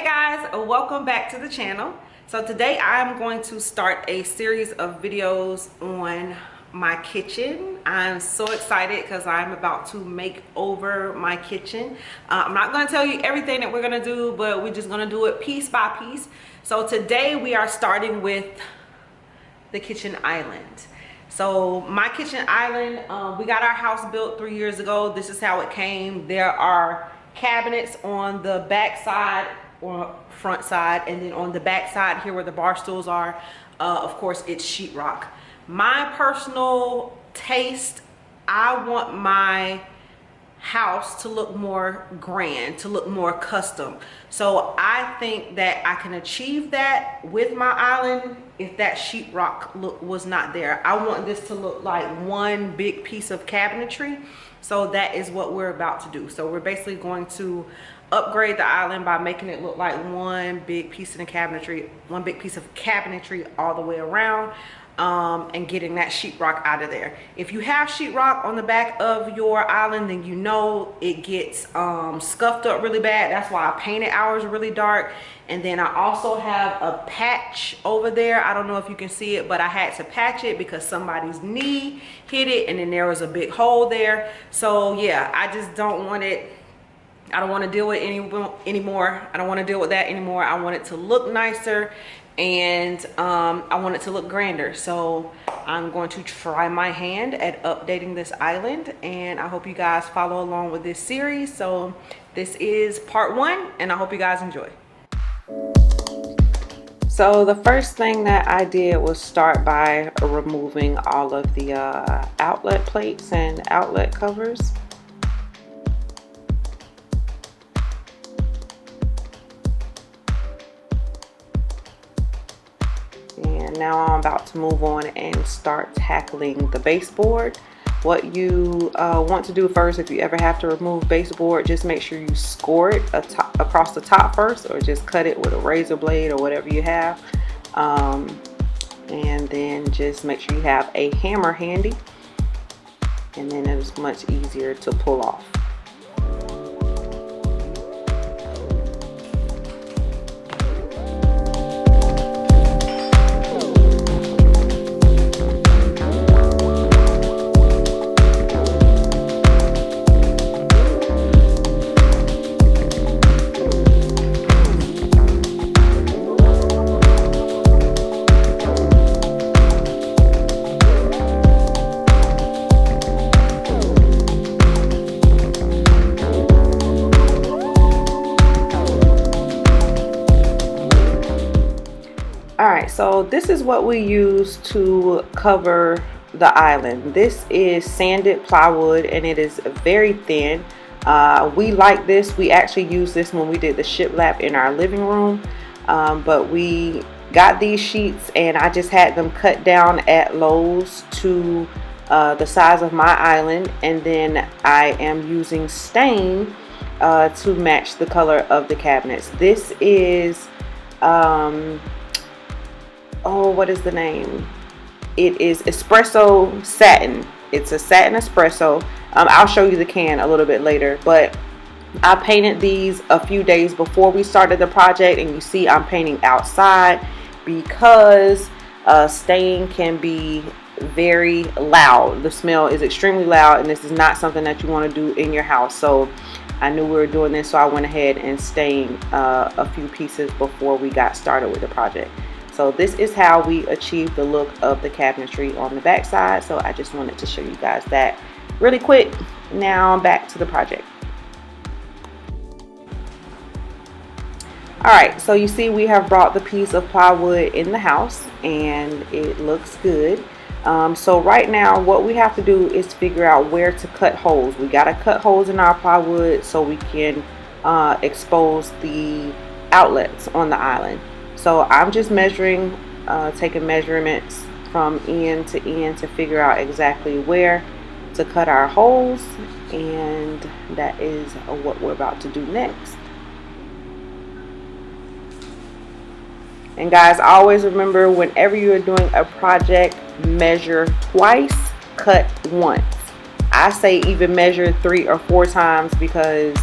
Hey guys, welcome back to the channel. So today I'm going to start a series of videos on my kitchen. I'm so excited because I'm about to make over my kitchen. I'm not going to tell you everything that we're going to do, but we're just going to do it piece by piece. So today we are starting with the kitchen island. So my kitchen island, we got our house built 3 years ago. This is how it came. There are cabinets on the back side or front side, and then on the back side here where the bar stools are, of course it's sheetrock. My personal taste, I want my house to look more grand, to look more custom. So I think that I can achieve that with my island if that sheetrock look was not there. I want this to look like one big piece of cabinetry. So that is what we're about to do. So we're basically going to upgrade the island by making it look like one big piece of the cabinetry, one big piece of cabinetry all the way around, and getting that sheetrock out of there. If you have sheetrock on the back of your island, then you know it gets scuffed up really bad. That's why I painted ours really dark. And then I also have a patch over there. I don't know if you can see it, but I had to patch it because somebody's knee hit it and then there was a big hole there. So yeah, I just don't want it. I don't want to deal with it anymore. I don't want to deal with that anymore. I want it to look nicer, and I want it to look grander. So I'm going to try my hand at updating this island, and I hope you guys follow along with this series. So this is part 1, and I hope you guys enjoy. So the first thing that I did was start by removing all of the outlet plates and outlet covers. Now I'm about to move on and start tackling the baseboard. What you want to do first, if you ever have to remove baseboard, just make sure you score it across the top first, or just cut it with a razor blade or whatever you have, and then just make sure you have a hammer handy, and then it's much easier to pull off. So this is what we use to cover the island. This is sanded plywood, and it is very thin. We like this. We actually used this when we did the shiplap in our living room, but we got these sheets and I just had them cut down at Lowe's to the size of my island, and then I am using stain to match the color of the cabinets. This is oh, what is the name? It is espresso satin. It's a satin espresso. I'll show you the can a little bit later, but I painted these a few days before we started the project, and you see I'm painting outside because stain can be very loud. The smell is extremely loud, and this is not something that you want to do in your house. So I knew we were doing this, so I went ahead and stained a few pieces before we got started with the project. So this is how we achieve the look of the cabinetry on the back side. So I just wanted to show you guys that really quick. Now back to the project. Alright, so you see we have brought the piece of plywood in the house, and it looks good. So right now what we have to do is figure out where to cut holes. We got to cut holes in our plywood so we can expose the outlets on the island. So I'm just measuring, taking measurements from end to figure out exactly where to cut our holes, and that is what we're about to do next. And guys, always remember, whenever you're doing a project, measure twice, cut once. I say even measure 3 or 4 times, because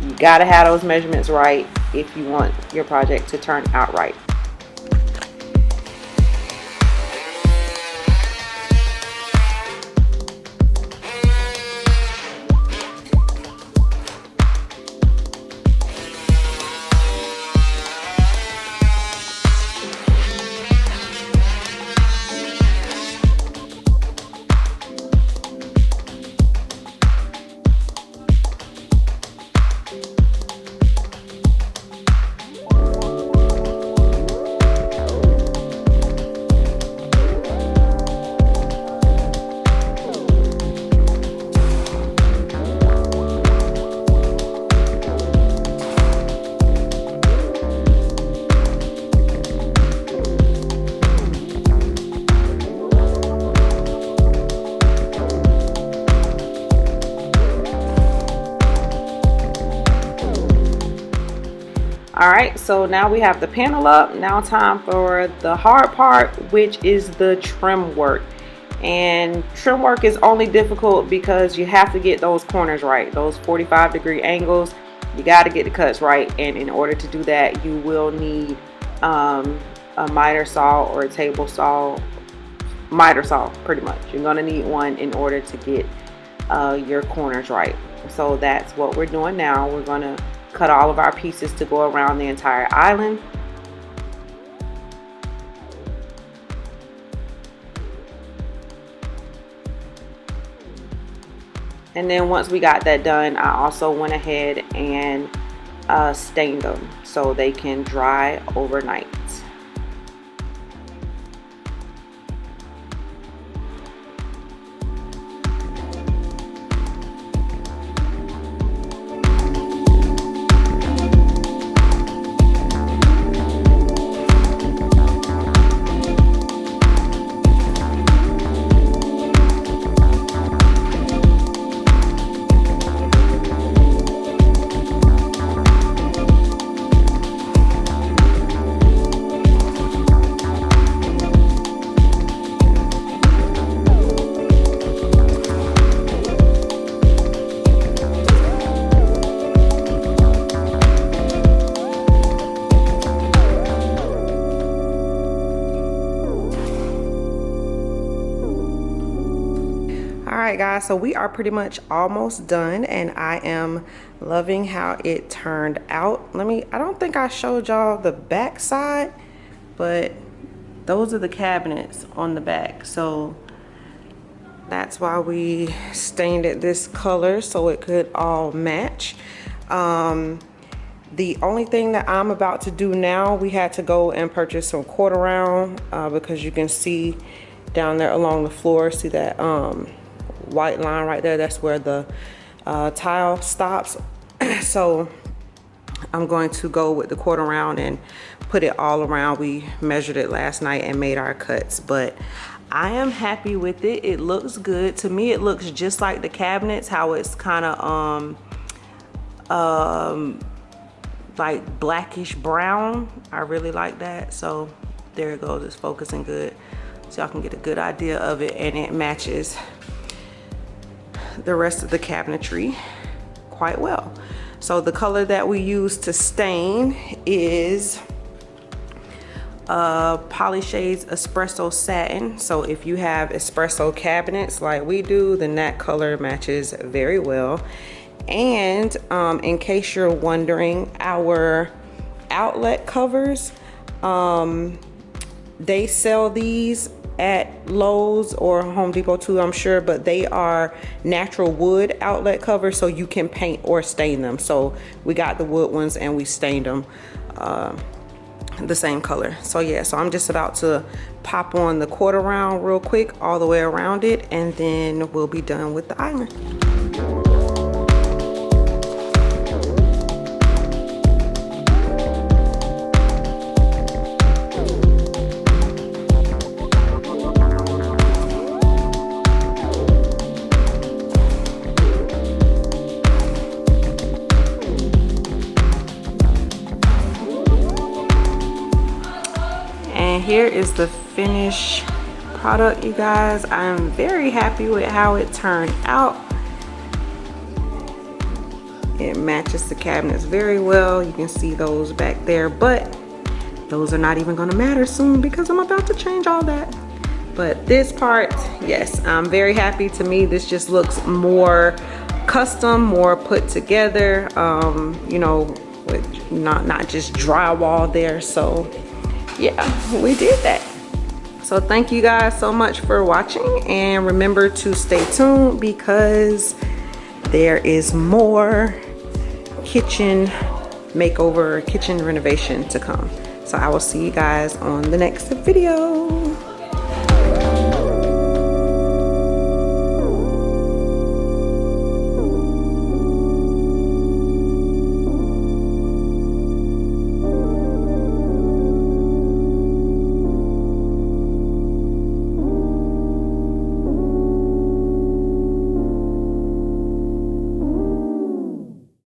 you gotta have those measurements right if you want your project to turn out right. All right, so now we have the panel up. Now time for the hard part, which is the trim work. And trim work is only difficult because you have to get those corners right, those 45-degree angles. You got to get the cuts right, and in order to do that, you will need a miter saw or a table saw. Miter saw, pretty much. You're gonna need one in order to get your corners right. So that's what we're doing now. We're gonna cut all of our pieces to go around the entire island. And then once we got that done, I also went ahead and stained them so they can dry overnight. Alright guys, so we are pretty much almost done, and I am loving how it turned out. I don't think I showed y'all the back side, but those are the cabinets on the back. So that's why we stained it this color, so it could all match. The only thing that I'm about to do now, we had to go and purchase some quarter round because you can see down there along the floor, see that white line right there, that's where the tile stops. So I'm going to go with the quarter round and put it all around. We measured it last night and made our cuts, but I am happy with it. It looks good to me. It looks just like the cabinets, how it's kind of like blackish brown. I really like that. So there it goes, it's focusing good, so y'all can get a good idea of it, and it matches the rest of the cabinetry quite well. So the color that we use to stain is Polyshades Espresso Satin. So if you have espresso cabinets like we do, then that color matches very well. And in case you're wondering, our outlet covers, they sell these at Lowe's or Home Depot too, I'm sure, but they are natural wood outlet covers, so you can paint or stain them. So we got the wood ones and we stained them the same color. So yeah, so I'm just about to pop on the quarter round real quick all the way around it, and then we'll be done with the island. Here is the finished product, you guys. I'm very happy with how it turned out. It matches the cabinets very well. You can see those back there, but those are not even gonna matter soon because I'm about to change all that. But this part, yes, I'm very happy. To me, this just looks more custom, more put together, you know, with not just drywall there. So yeah, we did that. So thank you guys so much for watching, and remember to stay tuned because there is more kitchen makeover, kitchen renovation to come. So I will see you guys on the next video.